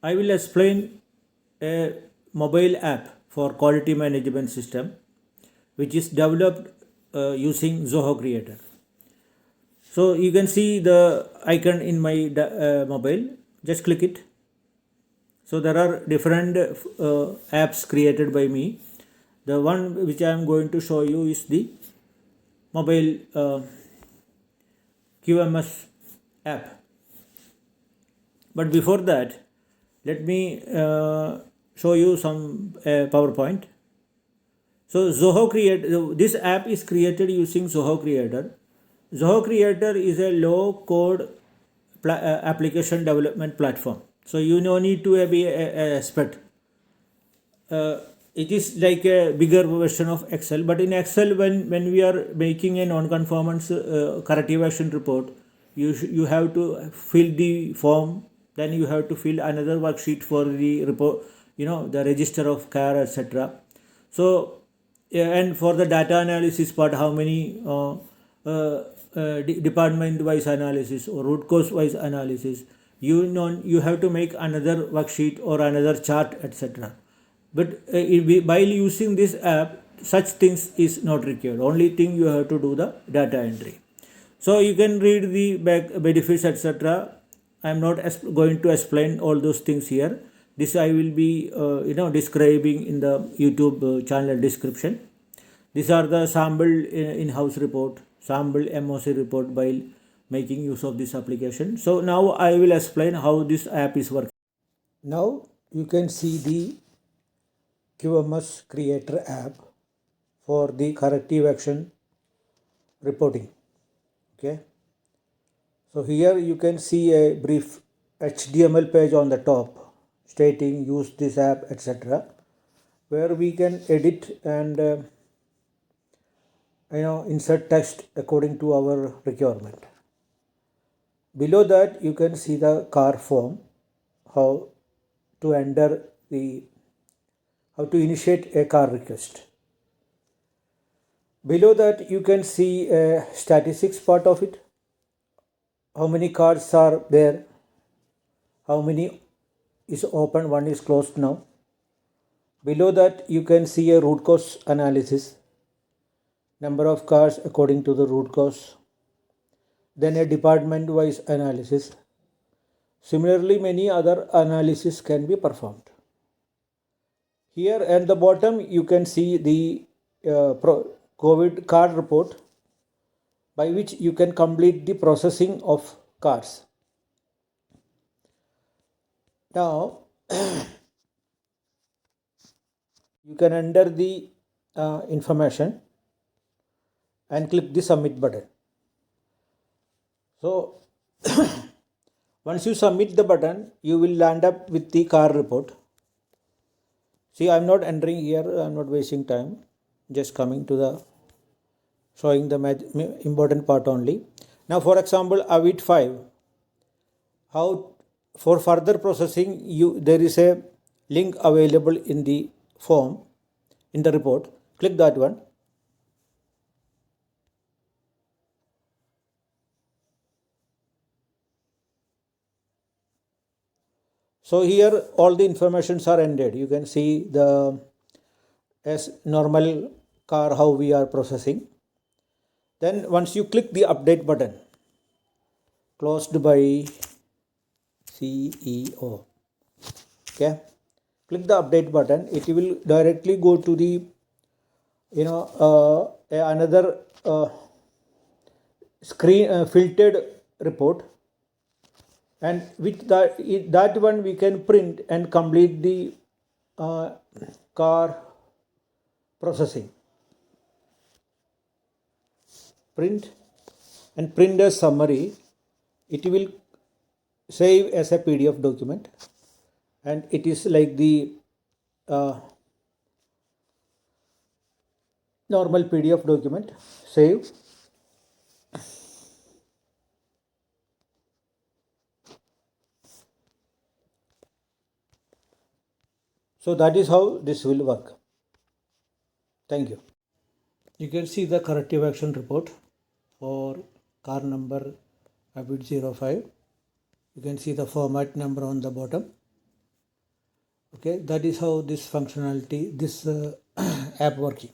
I will explain a mobile app for quality management system which is developed using Zoho Creator. So you can see the icon in my mobile. Just click it. So there are different apps created by me. The one which I am going to show you is the mobile QMS app. But before that, let me show you some PowerPoint. So Zoho this app is created using Zoho Creator. Zoho Creator is a low-code application development platform. So you no need to be an expert. It is like a bigger version of Excel. But in Excel, when we are making a non-conformance corrective action report, you have to fill the form. Then you have to fill another worksheet for the report. The register of car, etc. So and for the data analysis part, how many department-wise analysis or root cause-wise analysis, you have to make another worksheet or another chart, etc. But while using this app, such things is not required. Only thing you have to do the data entry. So you can read the benefits, etc. I am not going to explain all those things here. This I will be describing in the YouTube channel description. These are the sample in-house report, sample MOC report while making use of this application. So now I will explain how this app is working. Now you can see the QMS Creator app for the corrective action reporting. Okay. So here you can see a brief HTML page on the top stating use this app, etc., where we can edit and insert text according to our requirement. Below that you can see the car form, how to initiate a car request. Below that you can see a statistics part of it, how many cars are there, how many is open, one is closed now. Below that you can see a root cause analysis, number of cars according to the root cause, then a department wise analysis. Similarly, many other analysis can be performed. Here at the bottom you can see the COVID card report, by which you can complete the processing of cards. Now you can enter the information and click the submit button. So once you submit the button, you will land up with the car report. See, I am not entering here, I am not wasting time, just coming to the showing the important part only. Now for example, await 5, how for further processing, there is a link available in the form, in the report. Click that one. So here all the informations are entered. You can see the as normal car how we are processing. Then once you click the update button, closed by CEO. Okay, click the update button. It will directly go to the another screen filtered report, and with that one we can print and complete the car processing. Print as summary. It will save as a PDF document, and it is like the normal PDF document. Save. So that is how this will work. Thank you. You can see the corrective action report for car number 05. You can see the format number on the bottom. Okay, that is how this functionality, this app working.